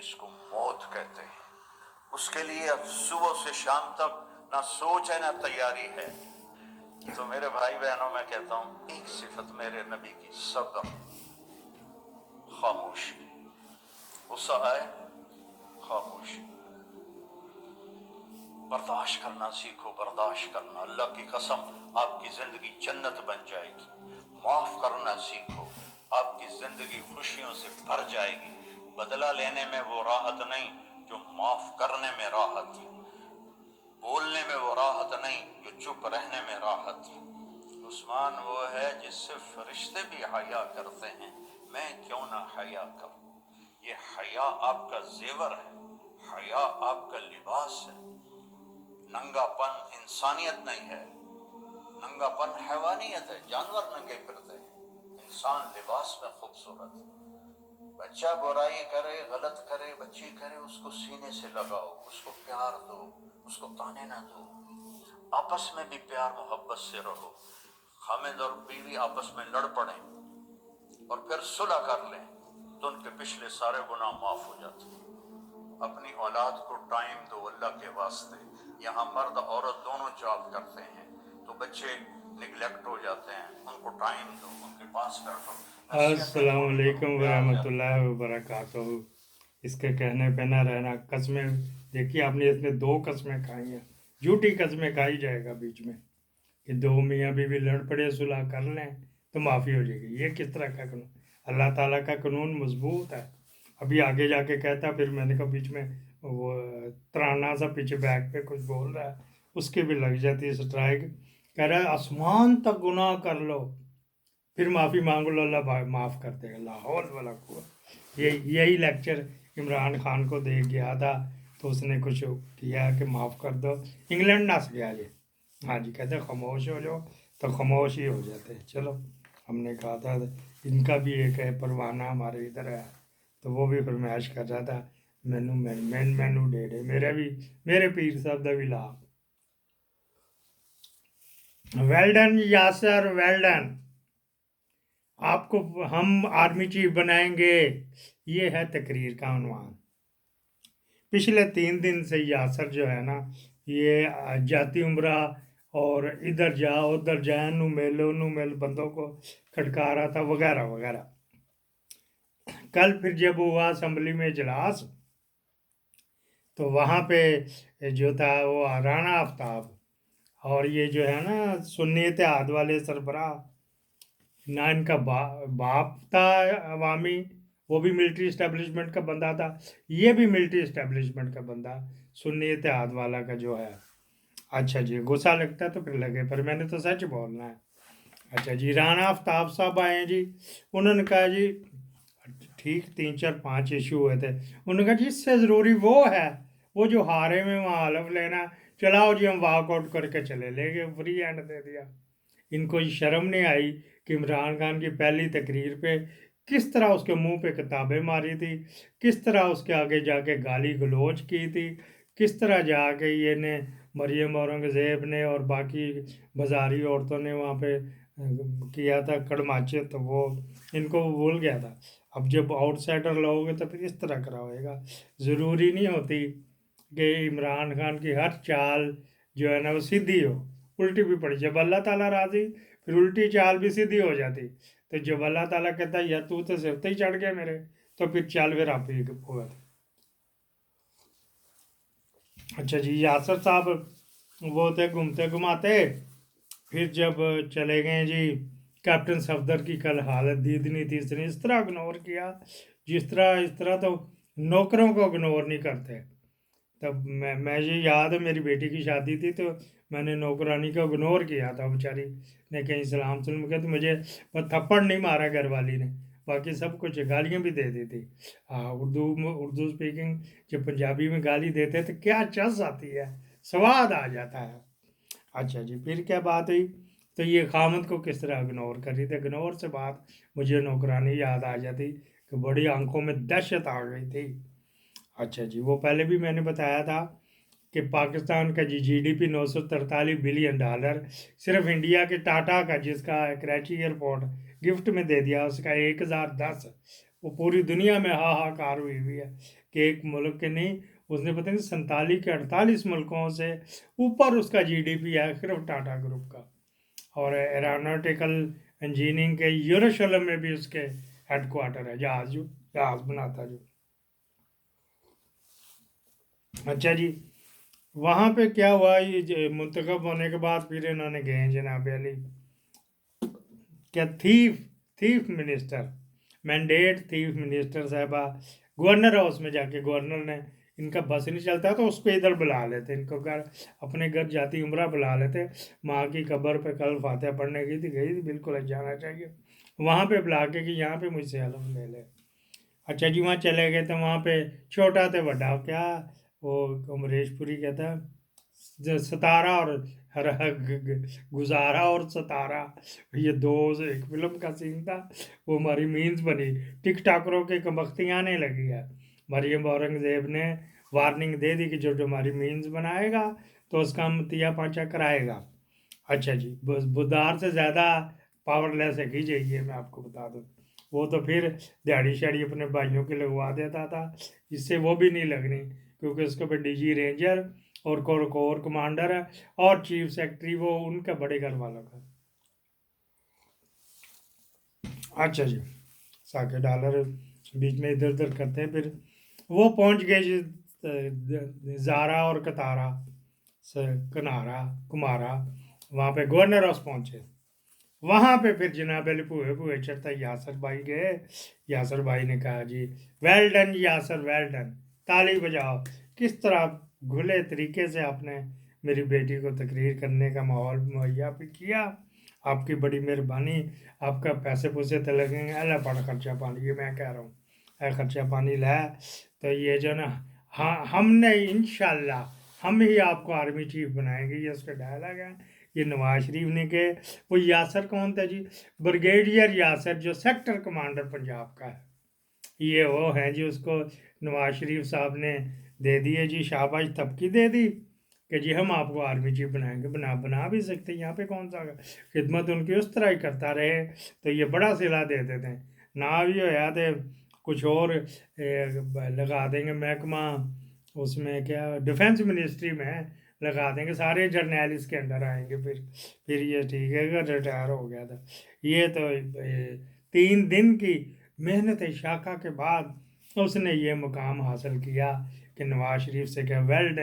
जिसको मौत कहते हैं, उसके लिए अब सुबह से शाम तक ना सोच है ना तैयारी है। तो मेरे भाई बहनों, मैं कहता हूँ एक सिफत मेरे नबी की, सब्र, खामोशी। गुस्सा आए, खामोशी। बर्दाश्त करना सीखो, बर्दाश्त करना। अल्लाह की कसम, आपकी जिंदगी जन्नत बन जाएगी। माफ करना सीखो, आपकी जिंदगी खुशियों से भर जाएगी। बदला लेने में वो राहत नहीं जो माफ करने में राहत है, बोलने में वो राहत नहीं जो चुप रहने में राहत है। उस्मान वो है जिससे फरिश्ते भी हया करते हैं, मैं क्यों ना हया करूं। ये हया आपका जेवर है, हया आपका लिबास है। नंगापन इंसानियत नहीं है, नंगापन हैवानियत है। जानवर नंगे फिरते हैं, इंसान लिबास में खूबसूरत है। बच्चा बुराई करे, गलत करे, बच्ची करे, उसको सीने से लगाओ, उसको प्यार दो, उसको ताने ना दो। आपस में भी प्यार मोहब्बत से रहो। हामिद और बीवी आपस में लड़ पड़े और फिर सुलह कर लें तो उनके पिछले सारे गुनाह माफ हो जाते हैं। अपनी औलाद को टाइम दो अल्लाह के वास्ते। यहाँ मर्द औरत दोनों जॉब करते हैं तो बच्चे निगलेक्ट हो जाते हैं, उनको टाइम दो, उनके पास कर दो। अस्सलाम वालेकुम वरहमतुल्लाहि वबरकातुहू। इसके कहने पे ना रहना। कस्में देखिए, आपने इसमें 2 कस्में खाई हैं, झूठी कस्में खाई जाएगा बीच में कि 2 मियाँ बीवी लड़ पड़े, सुलह कर लें तो माफ़ी हो जाएगी। ये किस तरह का कानून? अल्लाह ताला का कानून मजबूत है। अभी आगे जाके कहता, फिर मैंने कहा बीच में वो तराना सा पीछे बैक पे कुछ बोल रहा है, उसकी भी लग जाती है स्ट्राइक। कह रहा है आसमान तक गुनाह कर लो फिर माफ़ी मांगो, अल्लाह माफ़ कर देगा। लाहौल वाला कुआ यही लेक्चर इमरान खान को दे गया था तो उसने कुछ किया कि माफ़ कर दो। इंग्लैंड नस गया ये। हाँ जी, कहते खामोश हो जाओ तो खामोश ही हो जाते हैं। चलो, हमने कहा था इनका भी एक है परवाना हमारे इधर है, तो वो भी फरमाइश कर रहा था मैनू डेढ़े मेरे पीर साहब का भी ला। Well done Yasir, well done. आपको हम आर्मी चीफ बनाएंगे, ये है तकरीर का उन्वान। पिछले 3 दिन से यासर जो है ना, ये जाती उम्रा और इधर जा उधर जा, नू मिल बंदों को खटका रहा था वगैरह वगैरह। कल फिर जब हुआ असम्बली में इजलास तो वहाँ पे जो था वो राना आफ्ताब और ये जो है ना सुन्नी इत्तेहाद वाले सरबराह, ना इनका बाप था अवामी, वो भी मिलिट्री इस्टेब्लिशमेंट का बंदा था, ये भी मिलिट्री इस्टेब्लिशमेंट का बंदा, सुन्नी इत्तेहाद वाला का जो है। अच्छा जी, गुस्सा लगता है तो फिर लगे, पर मैंने तो सच बोलना है। अच्छा जी, राना आफ्ताब साहब आए हैं जी। उन्होंने कहा जी, ठीक 3 4 5 इशू हुए थे। उन्होंने कहा जी इससे ज़रूरी वो है, वो जो हारे में वहाँ हलफ लेना, चलाओ जी हम वॉकआउट करके चले, लेके फ्री हैंड दे दिया। इनको ये शर्म नहीं आई कि इमरान खान की पहली तकरीर पे किस तरह उसके मुंह पे किताबें मारी थी, किस तरह उसके आगे जाके गाली गलोच की थी, किस तरह जाके ये ने मरियम औरंगज़ेब ने और बाकी बाजारी औरतों ने वहाँ पे किया था कड़माचे, तो वो इनको भूल गया था। अब जब आउटसाइडर लोगे तो फिर इस तरह करा होएगा। ज़रूरी नहीं होती कि इमरान खान की हर चाल जो है ना वो सीधी हो, उल्टी भी पड़ी। जब अल्लाह ताला राज़ी फिर उल्टी चाल भी सीधी हो जाती। तो जब अल्लाह ताला कहता है या तू तो सिर ही चढ़ गया मेरे, तो फिर चाल फिर आप ही होगा। अच्छा जी, यासर साहब वो थे घूमते घुमाते, फिर जब चले गए जी, कैप्टन सफदर की कल हालत दीद नहीं थी, इसने इस तरह इग्नोर किया जिस तरह इस तरह तो नौकरों को इग्नोर नहीं करते। तब मैं ये याद है, मेरी बेटी की शादी थी तो मैंने नौकरानी को इग्नोर किया था। बेचारी ने कहीं सलाम सलाम किया तो मुझे पर थप्पड़ नहीं मारा घर वाली ने, बाकी सब कुछ गालियाँ भी दे दी थी। हाँ, उर्दू स्पीकिंग जब पंजाबी में गाली देते तो क्या चस आती है, स्वाद आ जाता है। अच्छा जी, फिर क्या बात हुई, तो ये खामद को किस तरह इग्नोर कर रही थी। इग्नोर से बात मुझे नौकरानी याद आ जाती कि बड़ी आंखों में दहशत आ गई थी। अच्छा जी, वो पहले भी मैंने बताया था कि पाकिस्तान का जी जीडीपी 943 बिलियन डॉलर सिर्फ इंडिया के टाटा का, जिसका कराची एयरपोर्ट गिफ्ट में दे दिया, उसका 1010, वो पूरी दुनिया में हाहाकार हुई हुई है کہ ایک ملک کے نہیں، اس نے پتہ نہیں 47 کے 48 ملکوں سے اوپر اس کا GDP ہے صرف ٹاٹا گروپ کا. اور ایروناٹیکل انجینئرنگ کے یروشلم میں بھی اس کے ہیڈ کوارٹر ہے، جہاز بناتا جو. اچھا جی، وہاں پہ کیا ہوا، یہ منتخب ہونے کے بعد پھر انہوں نے گئے جناب علی کیا تھیف منسٹر، مینڈیٹ تھیف منسٹر صاحبہ گورنر ہاؤس میں جا کے گورنر نے، ان کا بس نہیں چلتا تو اس کو ادھر بلا لیتے، ان کو اپنے گھر جاتی عمرہ بلا لیتے. ماں کی قبر پہ کل فاتحہ پڑھنے گئی تھی بالکل جانا چاہیے، وہاں پہ بلا کے کہ یہاں پہ مجھ سے علم لے لے. اچھا جی، وہاں چلے گئے تو وہاں پہ چھوٹا تے بڑا کیا وہ امریش پوری کہتا ستارہ اور گزارا اور ستارہ، یہ دو ایک فلم کا سین تھا، وہ ہماری مینز بنی. ٹک ٹاکروں کے کمبختی آنے لگی ہے. مریم اورنگزیب نے وارننگ دے دی کہ جو ہماری مینز بنائے گا تو اس کا ہم تیا پانچا کرائے گا. اچھا جی، بدار سے زیادہ پاور لیس ہے کی جائیے، میں آپ کو بتا دوں. وہ تو پھر دیہڑی شاڑی اپنے بھائیوں کے لگوا دیتا تھا، اس سے وہ بھی نہیں لگنی کیونکہ اس کے پہ DG رینجر اور کور کمانڈر ہے اور چیف سیکرٹری وہ ان کا بڑے گھر والوں کا. اچھا جی، ساکے ڈالر بیچ میں ادھر ادھر کرتے ہیں. پھر وہ پہنچ گئے جی زارا اور کمارا، وہاں پہ گورنر ہاؤس پہنچے. وہاں پہ پھر جناب علی پوئے چڑھتا یاسر بھائی گئے. یاسر بھائی نے کہا جی well done Yasir, well done, تالی بجاؤ. کس طرح گھلے طریقے سے آپ نے میری بیٹی کو تقریر کرنے کا ماحول مہیا بھی کیا، آپ کی بڑی مہربانی. آپ کا پیسے پوسے تو لگیں گے، اللہ پڑھ خرچہ پانی، یہ میں کہہ رہا ہوں اے خرچہ پانی لے تو یہ جو نا ہم نے انشاءاللہ ہم ہی آپ کو آرمی چیف بنائیں گے. یہ اس کا ڈائلاگ ہے. یہ نواز شریف نے کہ وہ یاسر کون تھا جی، بریگیڈیئر یاسر جو سیکٹر کمانڈر پنجاب کا ہے. یہ وہ ہیں جی، اس کو نواز شریف صاحب نے دے دیے جی شاباش تبکی دے دی کہ جی ہم آپ کو آرمی چیف بنائیں گے. بنا بھی سکتے، یہاں پہ کون سا خدمت ان کی اس طرح ہی کرتا رہے تو یہ بڑا صلہ دیتے تھے. نہ بھی ہویا تو کچھ اور لگا دیں گے محکمہ، اس میں کیا ڈیفینس منسٹری میں لگا دیں گے، سارے جرنیل اس کے اندر آئیں گے. پھر یہ ٹھیک ہے کہ ریٹائر ہو گیا تھا. یہ تو 3 دن کی محنت شاقہ کے بعد اس نے یہ مقام حاصل کیا کہ نواز شریف سے کہ ویل ڈن